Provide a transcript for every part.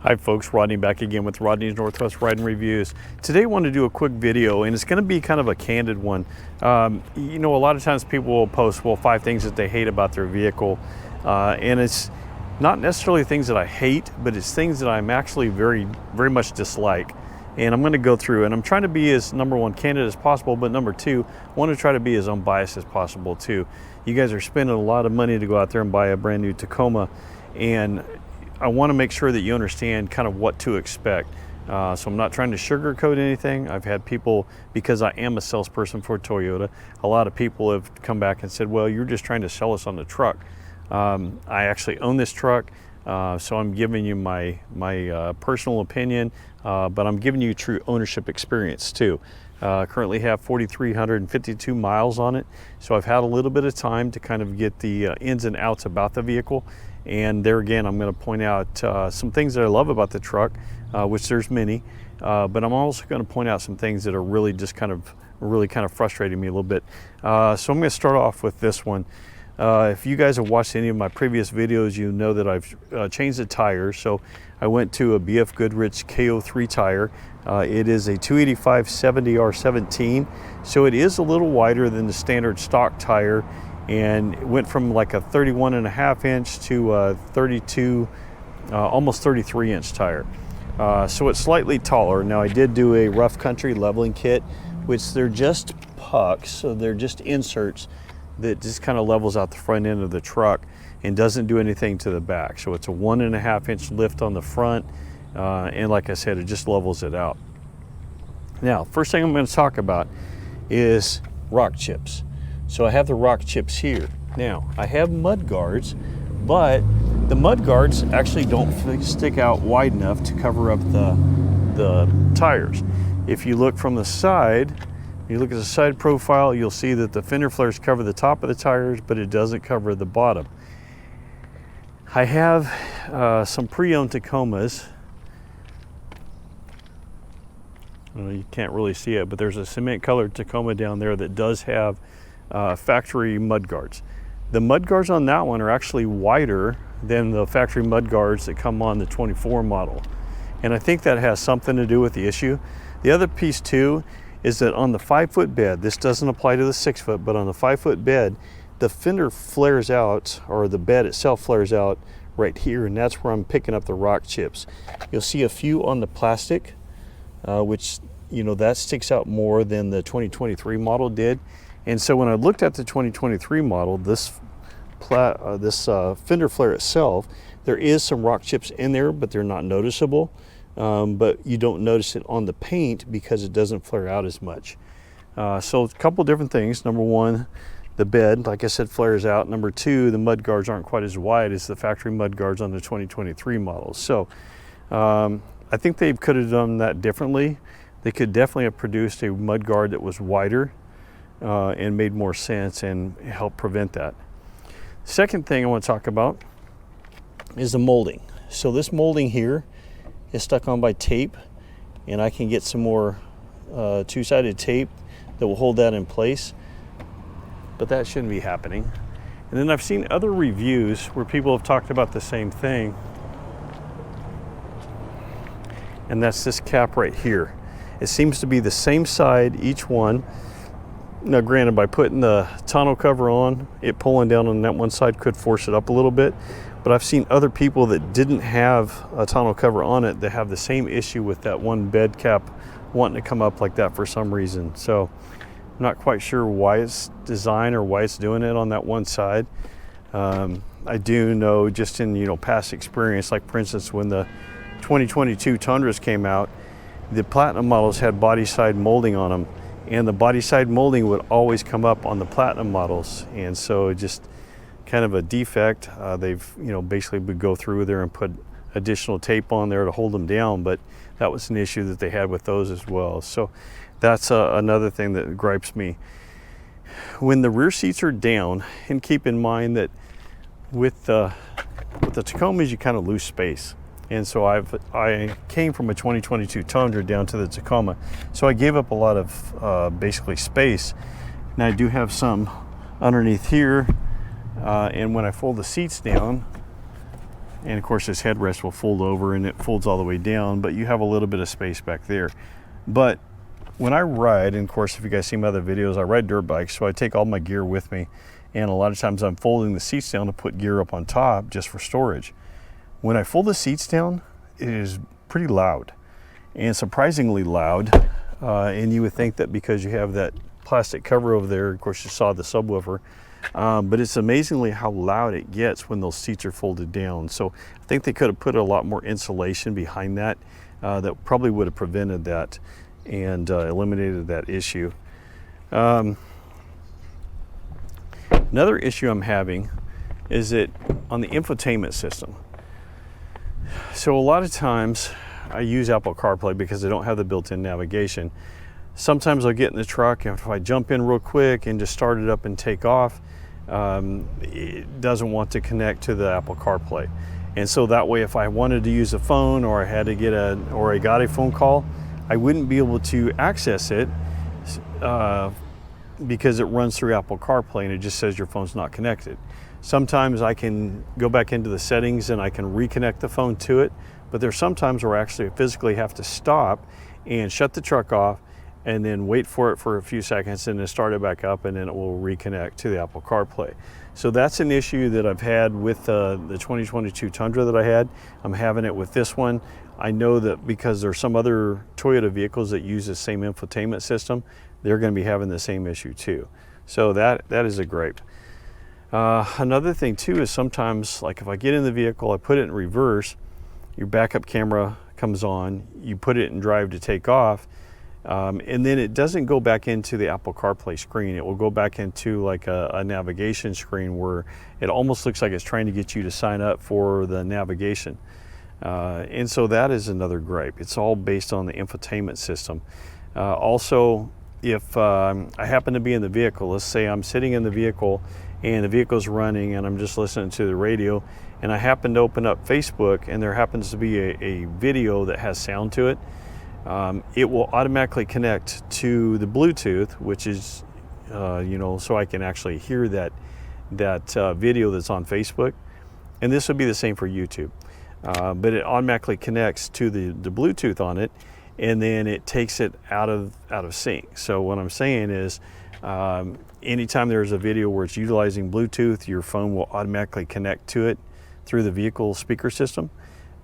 Hi folks, Rodney back again with Rodney's Northwest Riding Reviews. Today I want to do a quick video, and it's going to be kind of a candid one. You know, a lot of times people will post, well, 5 things that they hate about their vehicle. And it's not necessarily things that I hate, but it's things that I'm actually very much dislike. And I'm going to go through, and I'm trying to be as, number one, candid as possible, but number two, I want to try to be as unbiased as possible too. You guys are spending a lot of money to go out there and buy a brand new Tacoma, and I want to make sure that you understand kind of what to expect. So I'm not trying to sugarcoat anything. I've had people, because I am a salesperson for Toyota, a lot of people have come back and said, well, you're just trying to sell us on the truck. I actually own this truck, so I'm giving you my personal opinion, but I'm giving you true ownership experience too. Currently have 4,352 miles on it, so I've had a little bit of time to kind of get the ins and outs about the vehicle. And there again, I'm going to point out some things that I love about the truck, which there's many, but I'm also going to point out some things that are really just kind of frustrating me a little bit. So I'm going to start off with this one. If you guys have watched any of my previous videos, you know that I've changed the tires. So I went to a BF Goodrich KO3 tire. It is a 285/70R17, so it is a little wider than the standard stock tire, and it went from like a 31.5 inch to a 32, almost 33 inch tire. So it's slightly taller. Now I did do a rough country leveling kit, which they're just pucks, so they're just inserts that just kind of levels out the front end of the truck and doesn't do anything to the back. So it's a 1.5 inch lift on the front, and like I said, it just levels it out. Now, first thing I'm going to talk about is rock chips. So I have the rock chips here. Now, I have mud guards, but the mud guards actually don't stick out wide enough to cover up the tires. If you look from the side, you look at the side profile, you'll see that the fender flares cover the top of the tires, but it doesn't cover the bottom. I have some pre-owned Tacomas. You can't really see it, but there's a cement colored Tacoma down there that does have factory mud guards. The mud guards on that one are actually wider than the factory mud guards that come on the 24 model. And I think that has something to do with the issue. The other piece too is that on the 5-foot bed, this doesn't apply to the 6-foot, but on the 5-foot bed, the fender flares out, or the bed itself flares out right here, and that's where I'm picking up the rock chips. You'll see a few on the plastic, which, you know, that sticks out more than the 2023 model did. And so when I looked at the 2023 model, this fender flare itself, there is some rock chips in there, but they're not noticeable. But you don't notice it on the paint because it doesn't flare out as much. So a couple different things. Number one, the bed, like I said, flares out. Number two, the mud guards aren't quite as wide as the factory mud guards on the 2023 models. So I think they could have done that differently. They could definitely have produced a mud guard that was wider and made more sense and help prevent that. Second thing I want to talk about is the molding. So this molding here is stuck on by tape, and I can get some more two-sided tape that will hold that in place, but that shouldn't be happening. And then I've seen other reviews where people have talked about the same thing, and that's this cap right here. It seems to be the same side each one. Now granted, by putting the tonneau cover on, it pulling down on that one side could force it up a little bit, but I've seen other people that didn't have a tonneau cover on it that have the same issue with that one bed cap wanting to come up like that for some reason. So I'm not quite sure why it's designed or why it's doing it on that one side. I do know, just in past experience, like for instance when the 2022 Tundras came out, the Platinum models had body side molding on them, and the body side molding would always come up on the Platinum models, and so just kind of a defect. They've basically would go through there and put additional tape on there to hold them down, but that was an issue that they had with those as well. So that's another thing that gripes me. When the rear seats are down, and keep in mind that with the Tacomas you kind of lose space. And so I came from a 2022 Tundra down to the Tacoma, so I gave up a lot of basically space. And I do have some underneath here, and when I fold the seats down, and of course this headrest will fold over and it folds all the way down, but you have a little bit of space back there. But when I ride, and of course if you guys see my other videos, I ride dirt bikes, so I take all my gear with me, and a lot of times I'm folding the seats down to put gear up on top just for storage. When I fold the seats down, it is pretty loud, and surprisingly loud, and you would think that because you have that plastic cover over there, of course you saw the subwoofer, but it's amazingly how loud it gets when those seats are folded down. So I think they could have put a lot more insulation behind that. That probably would have prevented that and eliminated that issue. Another issue I'm having is that on the infotainment system. So a lot of times I use Apple CarPlay because I don't have the built-in navigation. Sometimes I'll get in the truck, and if I jump in real quick and just start it up and take off, it doesn't want to connect to the Apple CarPlay. And so that way, if I wanted to use a phone, or I had to get I got a phone call, I wouldn't be able to access it because it runs through Apple CarPlay and it just says your phone's not connected. Sometimes I can go back into the settings and I can reconnect the phone to it, but there's sometimes where I actually physically have to stop and shut the truck off and then wait for it for a few seconds and then start it back up, and then it will reconnect to the Apple CarPlay. So that's an issue that I've had with the 2022 Tundra that I had. I'm having it with this one. I know that because there's some other Toyota vehicles that use the same infotainment system, they're going to be having the same issue too. So that is a gripe. Another thing too is sometimes, like if I get in the vehicle, I put it in reverse, your backup camera comes on, you put it in drive to take off, and then it doesn't go back into the Apple CarPlay screen. It will go back into like a navigation screen where it almost looks like it's trying to get you to sign up for the navigation. And so that is another gripe. It's all based on the infotainment system. Also, if I happen to be in the vehicle, let's say I'm sitting in the vehicle and the vehicle's running and I'm just listening to the radio, and I happen to open up Facebook and there happens to be a video that has sound to it, it will automatically connect to the Bluetooth, which is, so I can actually hear that video that's on Facebook. And this would be the same for YouTube. But it automatically connects to the Bluetooth on it, and then it takes it out of sync. So what I'm saying is, anytime there's a video where it's utilizing Bluetooth, your phone will automatically connect to it through the vehicle speaker system.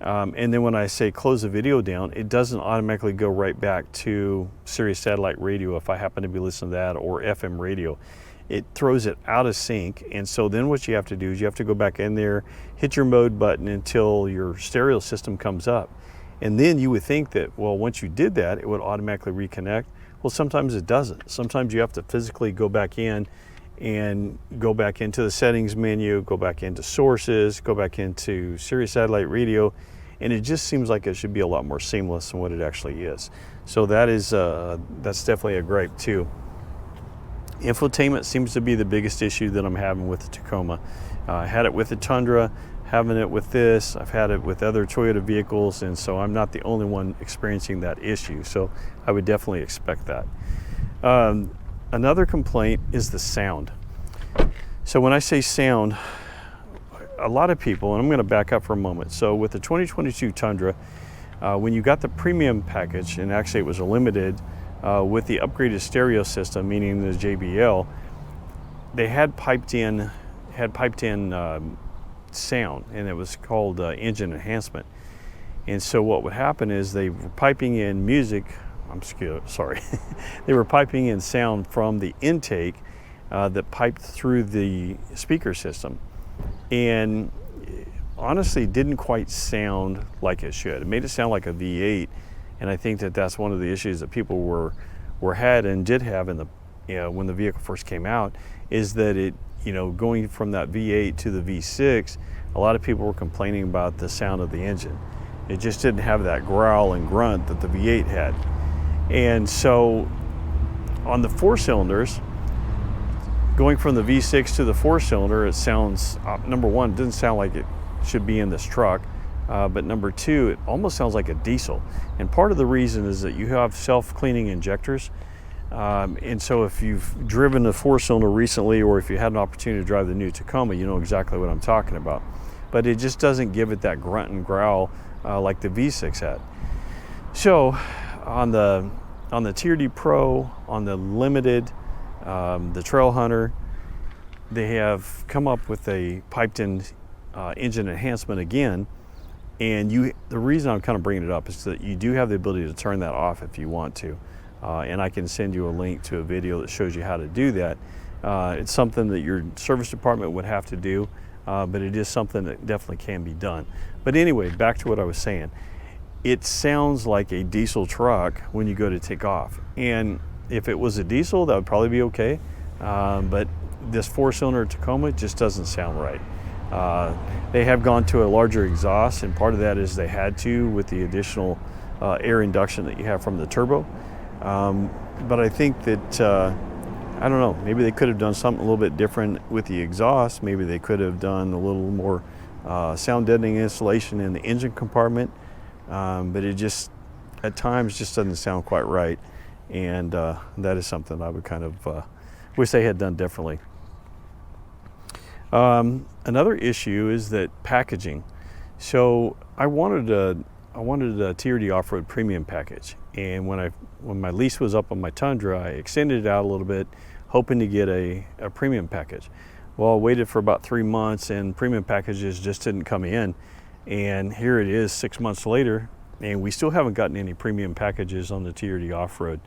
And then when I say close the video down, it doesn't automatically go right back to Sirius satellite radio if I happen to be listening to that, or FM radio. It throws it out of sync, and so then what you have to do is you have to go back in there, hit your mode button until your stereo system comes up. And then you would think that, well, once you did that, it would automatically reconnect. Well, sometimes it doesn't. Sometimes you have to physically go back in and go back into the settings menu, go back into sources, go back into Sirius satellite radio, and it just seems like it should be a lot more seamless than what it actually is. So that's definitely a gripe too. Infotainment seems to be the biggest issue that I'm having with the Tacoma. I had it with the Tundra, having it with this, I've had it with other Toyota vehicles, and so I'm not the only one experiencing that issue. So I would definitely expect that. Another complaint is the sound. So when I say sound, a lot of people, and I'm going to back up for a moment. So with the 2022 Tundra, when you got the premium package, and actually it was a limited, with the upgraded stereo system, meaning the JBL, they had piped in sound, and it was called engine enhancement. And so what would happen is they were piping in music. They were piping in sound from the intake that piped through the speaker system, and honestly didn't quite sound like it should. It made it sound like a V8, and I think that that's one of the issues that people had and did have in when the vehicle first came out, is that it, going from that V8 to the V6, a lot of people were complaining about the sound of the engine. It just didn't have that growl and grunt that the V8 had. And so on the 4-cylinders, going from the V6 to the 4-cylinder, it sounds, number one, it doesn't sound like it should be in this truck, but number two, it almost sounds like a diesel. And part of the reason is that you have self-cleaning injectors, and so if you've driven a 4-cylinder recently, or if you had an opportunity to drive the new Tacoma, you know exactly what I'm talking about. but it just doesn't give it that grunt and growl like the V6 had. So on the TRD Pro, on the Limited, the Trail Hunter, they have come up with a piped-in engine enhancement again. And the reason I'm kind of bringing it up is that you do have the ability to turn that off if you want to. And I can send you a link to a video that shows you how to do that. It's something that your service department would have to do, but it is something that definitely can be done. But anyway, back to what I was saying. It sounds like a diesel truck when you go to take off. And if it was a diesel, that would probably be okay. But this 4-cylinder Tacoma just doesn't sound right. They have gone to a larger exhaust, and part of that is they had to with the additional air induction that you have from the turbo. But I think that, I don't know, maybe they could have done something a little bit different with the exhaust. Maybe they could have done a little more sound deadening insulation in the engine compartment. But it just, at times, just doesn't sound quite right. And that is something I would kind of wish they had done differently. Another issue is that packaging. So I wanted a TRD off-road premium package, and when my lease was up on my Tundra, I extended it out a little bit, hoping to get a premium package. Well, I waited for about 3 months, and premium packages just didn't come in. And here it is 6 months later, and we still haven't gotten any premium packages on the TRD off-road.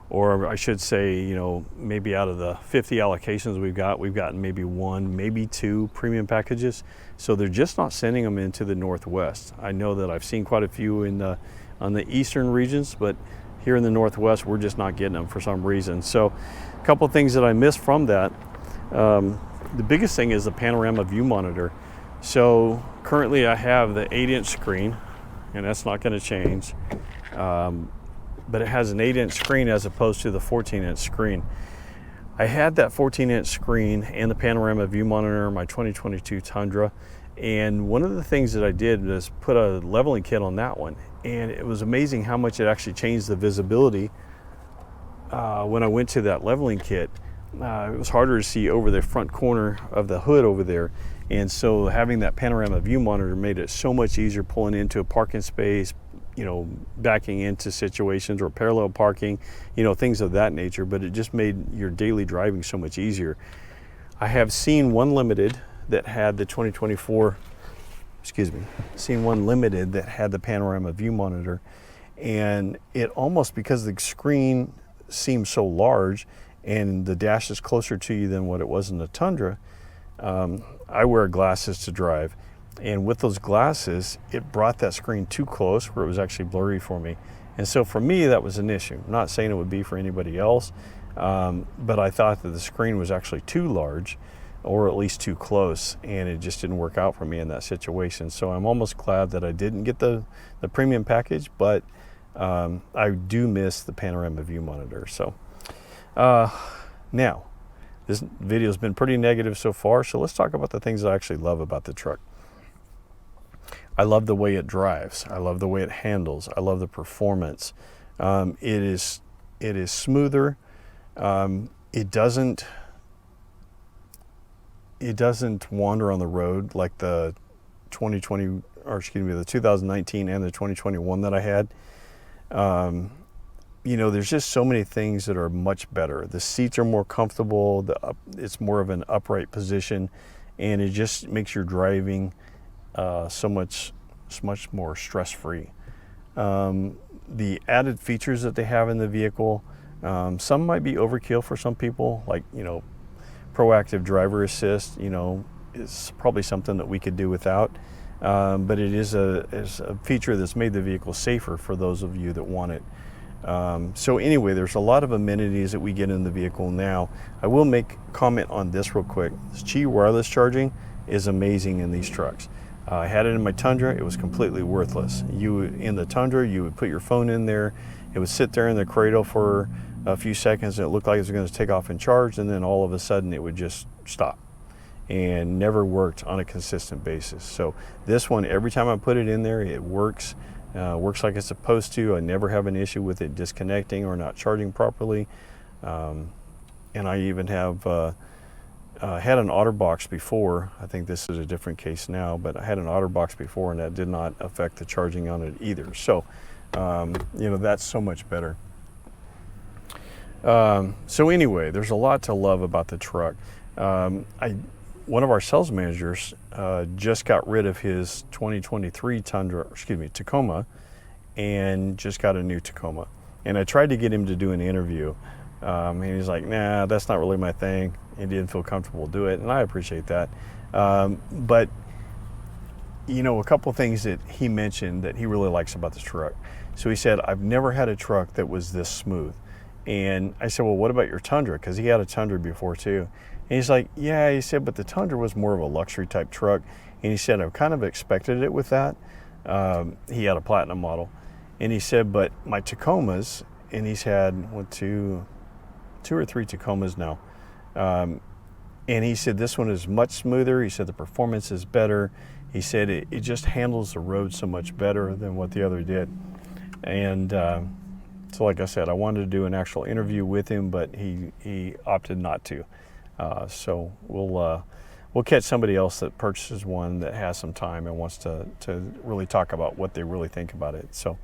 Or I should say, you know, maybe out of the 50 allocations we've gotten maybe 1, maybe 2 premium packages. So they're just not sending them into the Northwest. I know that I've seen quite a few on the eastern regions, but here in the Northwest, we're just not getting them for some reason. So a couple of things that I missed from that. The biggest thing is the panorama view monitor. So currently I have the 8-inch screen, and that's not going to change. But it has an 8-inch screen as opposed to the 14-inch screen. I had that 14-inch screen and the panorama view monitor in my 2022 Tundra, and one of the things that I did was put a leveling kit on that one, and it was amazing how much it actually changed the visibility when I went to that leveling kit. It was harder to see over the front corner of the hood over there, and so having that panorama view monitor made it so much easier pulling into a parking space, you know, backing into situations or parallel parking, you know, things of that nature, but it just made your daily driving so much easier. I have seen one Limited that had the 2024, seen one Limited that had the panorama view monitor, and it almost, because the screen seems so large and the dash is closer to you than what it was in the Tundra. I wear glasses to drive. And with those glasses, it brought that screen too close where it was actually blurry for me. And so for me, that was an issue. I'm not saying it would be for anybody else, but I thought that the screen was actually too large, or at least too close, and it just didn't work out for me in that situation. So I'm almost glad that I didn't get the premium package, but I do miss the panorama view monitor. So now, this video has been pretty negative so far, so let's talk about the things that I actually love about the truck. I love the way it drives. I love the way it handles. I love the performance. It is smoother. It doesn't wander on the road like the 2019 and the 2021 that I had. You know, there's just so many things that are much better. The seats are more comfortable. It's more of an upright position, and it just makes your driving so much more stress-free. The added features that they have in the vehicle, some might be overkill for some people, like, you know, proactive driver assist, you know, is probably something that we could do without, but it is a feature that's made the vehicle safer for those of you that want it. So anyway, there's a lot of amenities that we get in the vehicle now. I will make comment on this real quick. This Qi wireless charging is amazing in these trucks. I had it in my Tundra. It was completely worthless. In the Tundra, you would put your phone in there. It would sit there in the cradle for a few seconds, and it looked like it was going to take off and charge, and then all of a sudden it would just stop and never worked on a consistent basis. So this one, every time I put it in there, it works like it's supposed to. I never have an issue with it disconnecting or not charging properly. And I even have had an OtterBox before. I think this is a different case now, but I had an OtterBox before, and that did not affect the charging on it either. So, you know, that's so much better. So anyway, there's a lot to love about the truck. One of our sales managers just got rid of his 2023 Tacoma, and just got a new Tacoma. And I tried to get him to do an interview, and he's like, nah, that's not really my thing. He didn't feel comfortable to do it, and I appreciate that. But you know, a couple of things that he mentioned that he really likes about this truck. So he said, I've never had a truck that was this smooth. And I said, well, what about your Tundra? Because he had a Tundra before too. And he's like, yeah, he said, but the Tundra was more of a luxury type truck. And he said, I kind of expected it with that. He had a Platinum model. And he said, but my Tacomas, and he's had two or three Tacomas now. And he said, this one is much smoother. He said, the performance is better. He said, it just handles the road so much better than what the other did. And so like I said, I wanted to do an actual interview with him, but he opted not to. So we'll catch somebody else that purchases one that has some time and wants to really talk about what they really think about it. So,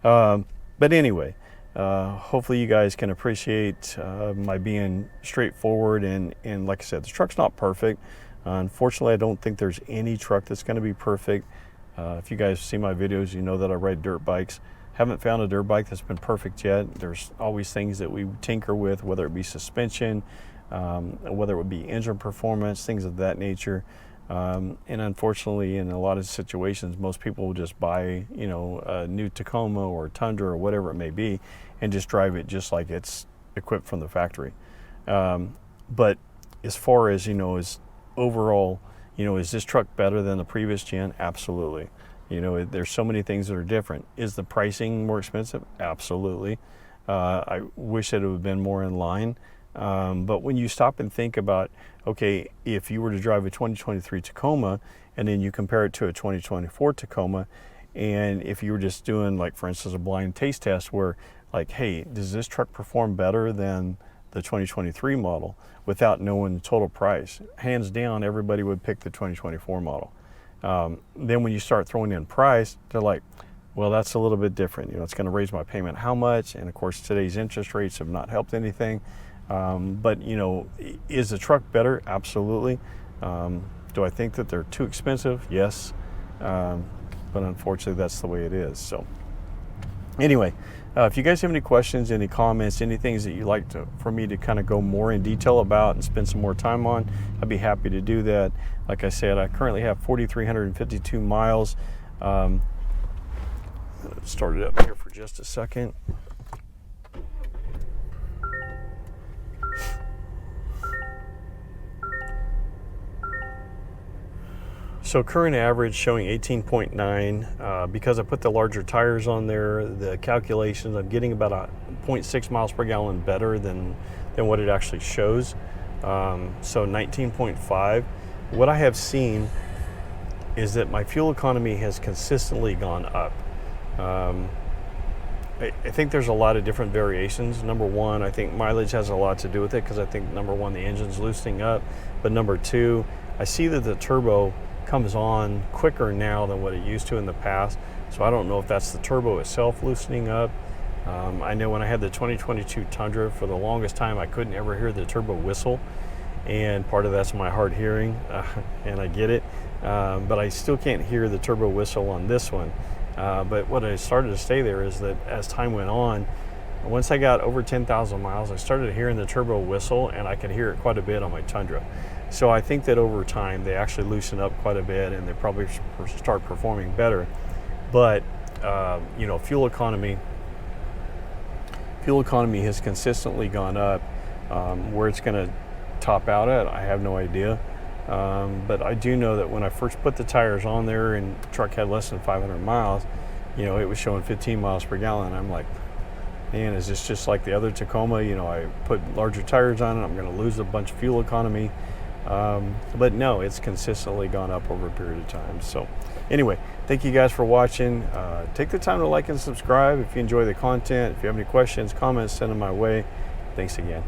but anyway, hopefully you guys can appreciate my being straightforward, and like I said, the truck's not perfect. Unfortunately, I don't think there's any truck that's going to be perfect. If you guys see my videos, you know that I ride dirt bikes. Haven't found a dirt bike that's been perfect yet. There's always things that we tinker with, whether it be suspension, whether it would be engine performance, things of that nature. And unfortunately, in a lot of situations, most people will just buy, you know, a new Tacoma or Tundra or whatever it may be, and just drive it just like it's equipped from the factory. But as far as, you know, as overall, you know, is this truck better than the previous gen? Absolutely. You know, there's so many things that are different. Is the pricing more expensive? Absolutely. I wish that it would have been more in line. But when you stop and think about, okay, if you were to drive a 2023 Tacoma and then you compare it to a 2024 Tacoma, and if you were just doing, like, for instance, a blind taste test where, like, hey, does this truck perform better than the 2023 model without knowing the total price? Hands down, everybody would pick the 2024 model. Then when you start throwing in price, they're like, well, that's a little bit different. You know, it's going to raise my payment how much? And of course, today's interest rates have not helped anything. But, you know, is the truck better? Absolutely. Do I think that they're too expensive? Yes. But unfortunately, that's the way it is. So anyway, if you guys have any questions, any comments, any things that you'd like for me to kind of go more in detail about and spend some more time on, I'd be happy to do that. Like I said, I currently have 4,352 miles. Start it up here for just a second. So current average showing 18.9. Because I put the larger tires on there, the calculations, I'm getting about a 0.6 miles per gallon better than what it actually shows. So 19.5. What I have seen is that my fuel economy has consistently gone up. I think there's a lot of different variations. Number one, I think mileage has a lot to do with it, because I think, number one, the engine's loosening up. But number two, I see that the turbo comes on quicker now than what it used to in the past. So I don't know if that's the turbo itself loosening up. I know when I had the 2022 Tundra, for the longest time, I couldn't ever hear the turbo whistle. And part of that's my hard hearing, and I get it. But I still can't hear the turbo whistle on this one. But what I started to say there is that as time went on, once I got over 10,000 miles, I started hearing the turbo whistle, and I could hear it quite a bit on my Tundra. So I think that over time, they actually loosen up quite a bit, and they probably start performing better. But, you know, fuel economy has consistently gone up. Where it's going to top out at, I have no idea. But I do know that when I first put the tires on there and the truck had less than 500 miles, you know, it was showing 15 miles per gallon. I'm like, man, is this just like the other Tacoma? You know, I put larger tires on it, I'm going to lose a bunch of fuel economy. But no, it's consistently gone up over a period of time. So anyway, thank you guys for watching. Take the time to like and subscribe if you enjoy the content. If you have any questions, comments, send them my way. Thanks again.